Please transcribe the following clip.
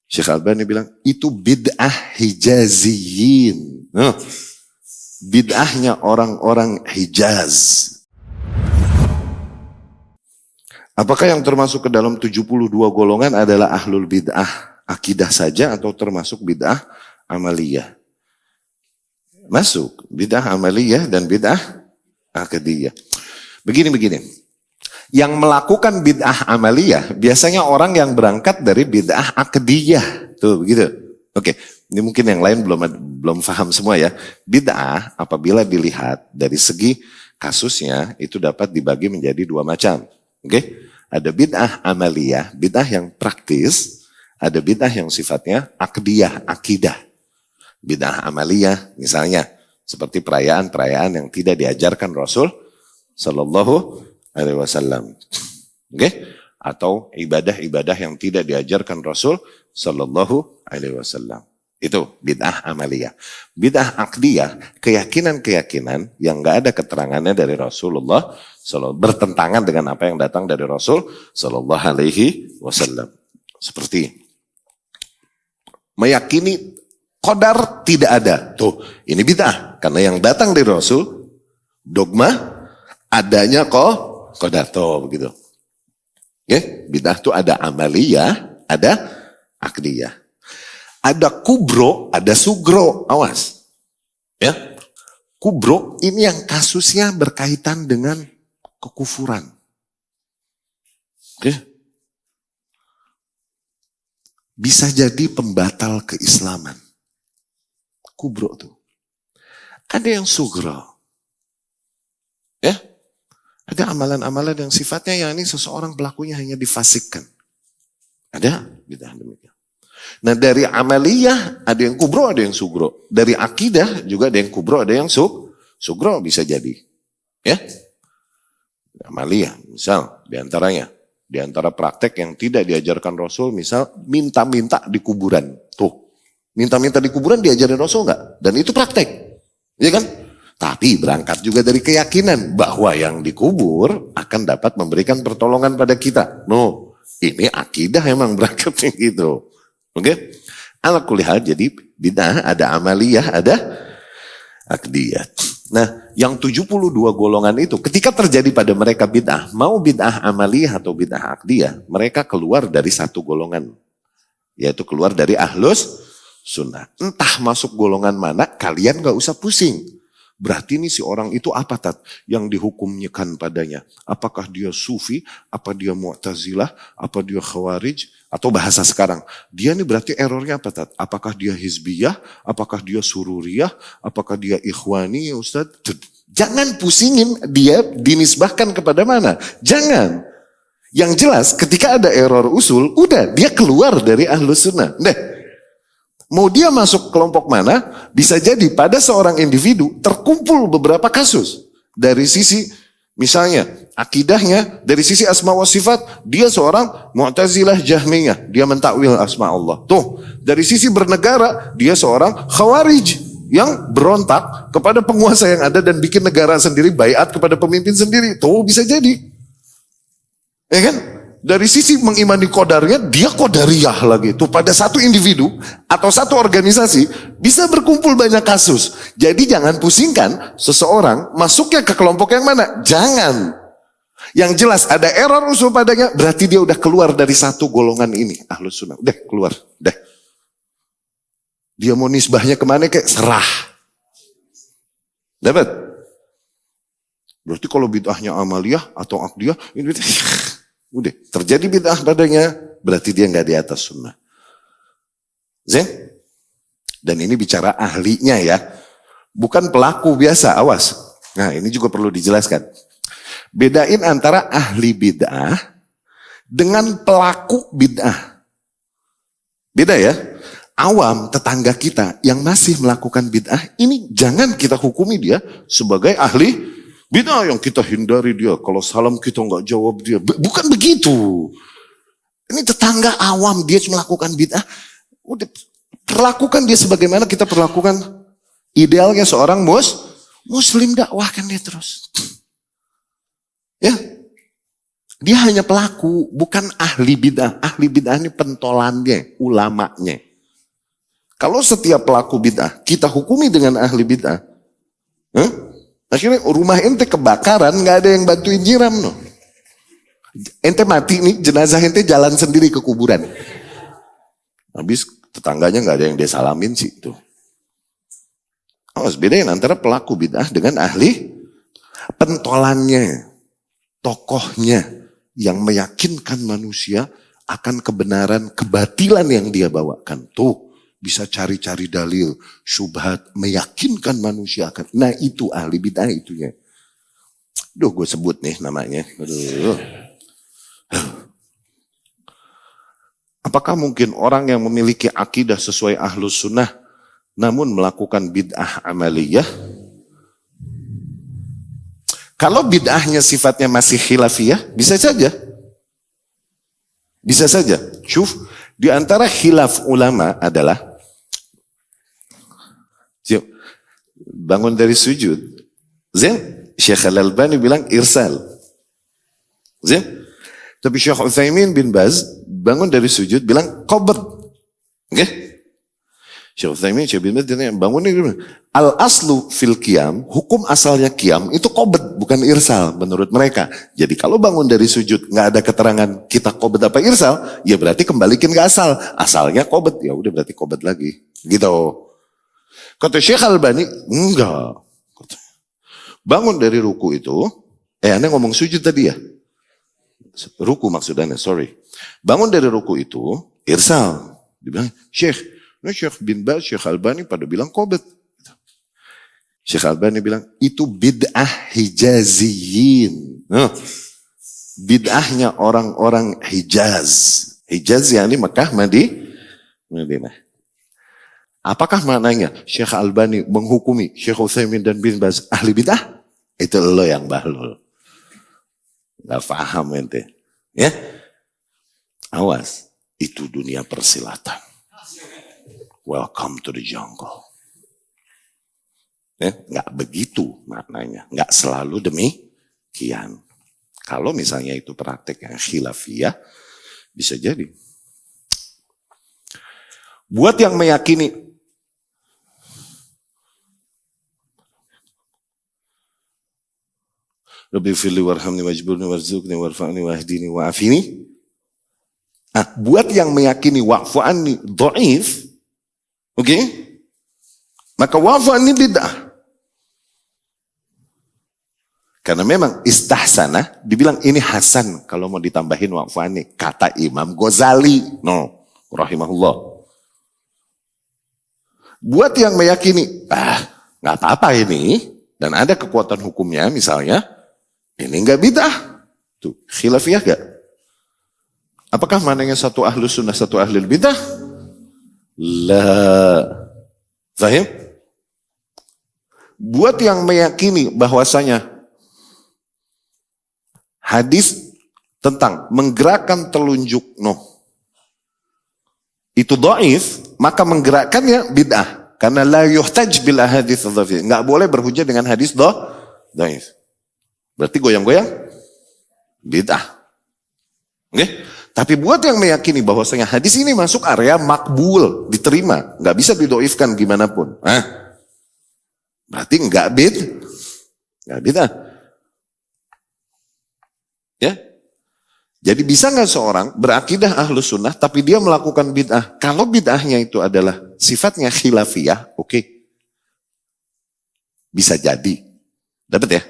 Syekh Albani bilang, itu bid'ah Hijaziyin. Bid'ahnya orang-orang Hijaz. Apakah yang termasuk ke dalam 72 golongan adalah ahlul bid'ah akidah saja atau termasuk bid'ah amaliyah? Masuk bid'ah amaliyah dan bid'ah akidiyah. Begini. Yang melakukan bid'ah amaliyah biasanya orang yang berangkat dari bid'ah akidiyah. Tuh begitu. Oke, ini mungkin yang lain belum paham semua ya. Bid'ah apabila dilihat dari segi kasusnya itu dapat dibagi menjadi dua macam. Oke? Ada bid'ah amaliyah, bid'ah yang praktis, ada bid'ah yang sifatnya akidiyah, akidah. Bid'ah amaliyah misalnya seperti perayaan-perayaan yang tidak diajarkan Rasul Sallallahu Alaihi Wasallam. Oke? Atau ibadah-ibadah yang tidak diajarkan Rasul Sallallahu Alaihi Wasallam. Itu bid'ah amaliyah. Bid'ah akdiyah, keyakinan-keyakinan yang gak ada keterangannya dari Rasulullah bertentangan dengan apa yang datang dari Rasul Sallallahu Alaihi Wasallam. Seperti meyakini qadar tidak ada. Tuh, ini bid'ah. Karena yang datang dari Rasul, dogma adanya qadar. Tuh, begitu. Oke, bid'ah itu ada amaliyah, ada akdiyah. Ada kubro, ada sugro, awas. Ya, kubro ini yang kasusnya berkaitan dengan kekufuran. Oke. Bisa jadi pembatal keislaman. Kubro tuh. Ada yang sugro. Ya. Ada amalan-amalan yang sifatnya yang ini seseorang pelakunya hanya difasikkan. Ada bid'ah demikian. Nah dari amaliyah ada yang kubro, ada yang sugro. Dari akidah juga ada yang kubro, ada yang sugro bisa jadi. Ya. Amaliyah misal diantaranya. Diantara praktek yang tidak diajarkan Rasul misal minta-minta di kuburan. Tuh. Minta-minta di kuburan diajarin Rasul enggak? Dan itu praktek. Ya kan? Tapi berangkat juga dari keyakinan bahwa yang dikubur akan dapat memberikan pertolongan pada kita. No, ini akidah emang berangkatnya gitu. Oke? Ala kulli hal jadi bid'ah ada amaliyah, ada akdiyah. Nah, yang 72 golongan itu ketika terjadi pada mereka bid'ah, mau bid'ah amaliyah atau bid'ah akdiyah, mereka keluar dari satu golongan. Yaitu keluar dari ahlus sunnah. Entah masuk golongan mana, kalian gak usah pusing. Berarti ini si orang itu apa Tat? Yang dihukumkan padanya. Apakah dia sufi, apa dia mu'tazilah, apa dia khawarij, atau bahasa sekarang. Dia ini berarti errornya apa Tat? Apakah dia hizbiyah, apakah dia sururiyah, apakah dia ikhwani ya Ustaz? Jangan pusingin dia dinisbahkan kepada mana. Jangan. Yang jelas ketika ada error usul, udah dia keluar dari ahlus sunnah. Nah. Mau dia masuk kelompok mana, bisa jadi pada seorang individu terkumpul beberapa kasus. Dari sisi misalnya akidahnya, dari sisi asma wa sifat, dia seorang mu'tazilah jahmiyah, dia mentakwil asma Allah. Tuh, dari sisi bernegara, dia seorang khawarij yang berontak kepada penguasa yang ada dan bikin negara sendiri, baiat kepada pemimpin sendiri. Tuh bisa jadi. Ya kan? Dari sisi mengimani kodarnya, dia kodariyah lagi. Tuh pada satu individu atau satu organisasi bisa berkumpul banyak kasus. Jadi jangan pusingkan seseorang masuknya ke kelompok yang mana. Jangan. Yang jelas ada error usul padanya, berarti dia udah keluar dari satu golongan ini. Ahlus sunnah, udah keluar. Udah. Dia mau nisbahnya kemana kayak serah. Dapat? Berarti kalau bid'ahnya amaliyah atau akdiyah, ini udah terjadi bid'ah padanya, berarti dia nggak di atas sunnah. Zen? Dan ini bicara ahlinya ya, bukan pelaku biasa. Awas. Nah ini juga perlu dijelaskan. Bedain antara ahli bid'ah dengan pelaku bid'ah. Beda ya. Awam tetangga kita yang masih melakukan bid'ah ini jangan kita hukumi dia sebagai ahli bid'ah yang kita hindari dia. Kalau salam kita nggak jawab dia. Bukan begitu. Ini tetangga awam dia melakukan bid'ah. Udah perlakukan dia sebagaimana kita perlakukan idealnya seorang muslim, dakwahkan dia terus. Ya. Dia hanya pelaku, bukan ahli bid'ah. Ahli bid'ah ini pentolannya, ulamanya. Kalau setiap pelaku bid'ah kita hukumi dengan ahli bid'ah, akhirnya rumah ente kebakaran, nggak ada yang bantuin nyiram no. Ente mati nih, jenazah ente jalan sendiri ke kuburan. Habis tetangganya nggak ada yang dia salamin sih itu. Bedain antara pelaku bid'ah dengan ahli pentolannya, tokohnya yang meyakinkan manusia akan kebenaran, kebatilan yang dia bawakan. Tuh, bisa cari-cari dalil, syubhat, meyakinkan manusia akan. Nah itu ahli bid'ah itunya. Duh, gue sebut nih namanya. Aduh. Apakah mungkin orang yang memiliki akidah sesuai ahlus sunnah namun melakukan bid'ah amaliyah? Kalau bid'ahnya sifatnya masih khilafiyah, bisa saja. Bisa saja. Syuf, di antara khilaf ulama adalah bangun dari sujud. Syekh Al-Albani bilang irsal. Tapi Syekh Utsaimin bin Baz bangun dari sujud bilang qabd. Oke? Syekh Utsaimin, Syekh bin Baz bangun ini al-aslu fil qiyam, hukum asalnya qiyam itu qabd bukan irsal menurut mereka. Jadi kalau bangun dari sujud nggak ada keterangan kita qabd apa irsal, ya berarti kembalikan ke asal. Asalnya qabd, ya udah berarti qabd lagi. Gitu. Kata Syekh Al-Albani, enggak. Bangun dari ruku itu, Anda ngomong sujud tadi ya? Ruku maksudnya, sorry. Bangun dari ruku itu, irsal. Dibilang, Syekh bin Baz, Syekh Albani pada bilang qabd. Syekh Albani bilang, itu bid'ah hijaziyin. Bid'ahnya orang-orang Hijaz. Hijaz yang ini Mekah, Madinah. Apakah maknanya Syekh Albani menghukumi Syekh Utsaimin dan bin Baz ahli bid'ah? Itu lo yang bahlul. Gak paham ente. Ya? Awas. Itu dunia persilatan. Welcome to the jungle. Ya? Gak begitu maknanya. Gak selalu demikian. Kalau misalnya itu praktek yang khilafiyah, bisa jadi. Buat yang meyakini Rabbi firli warhamni wajburni warzuqni warfa'ni wahdini wa'afini. Buat yang meyakini wa'fu anni dhaif, oke? Maka wa'fu anni bid'ah. Karena memang istahsanah, dibilang ini hasan kalau mau ditambahin wa'fu anni, kata Imam Ghazali, rahimahullah. Buat yang meyakini, nggak apa-apa ini, dan ada kekuatan hukumnya misalnya, ini enggak bid'ah. Tuh, khilafiyah enggak? Apakah mananya satu ahlus sunnah, satu ahlul bid'ah? La. Fahim? Buat yang meyakini bahwasanya hadis tentang menggerakkan telunjuk itu dhaif, maka menggerakkannya bid'ah. Karena la yuhtaj bil ahadits dhafiyah. Enggak boleh berhujjah dengan hadis dhaif. Berarti goyang-goyang bid'ah. Oke? Tapi buat yang meyakini bahwasanya hadis ini masuk area makbul, diterima, nggak bisa didoifkan gimana pun. Berarti nggak bid'ah. Ya? Jadi bisa nggak seorang berakidah ahlus sunnah tapi dia melakukan bid'ah? Kalau bid'ahnya itu adalah sifatnya khilafiyah, oke. Bisa jadi. Dapat ya?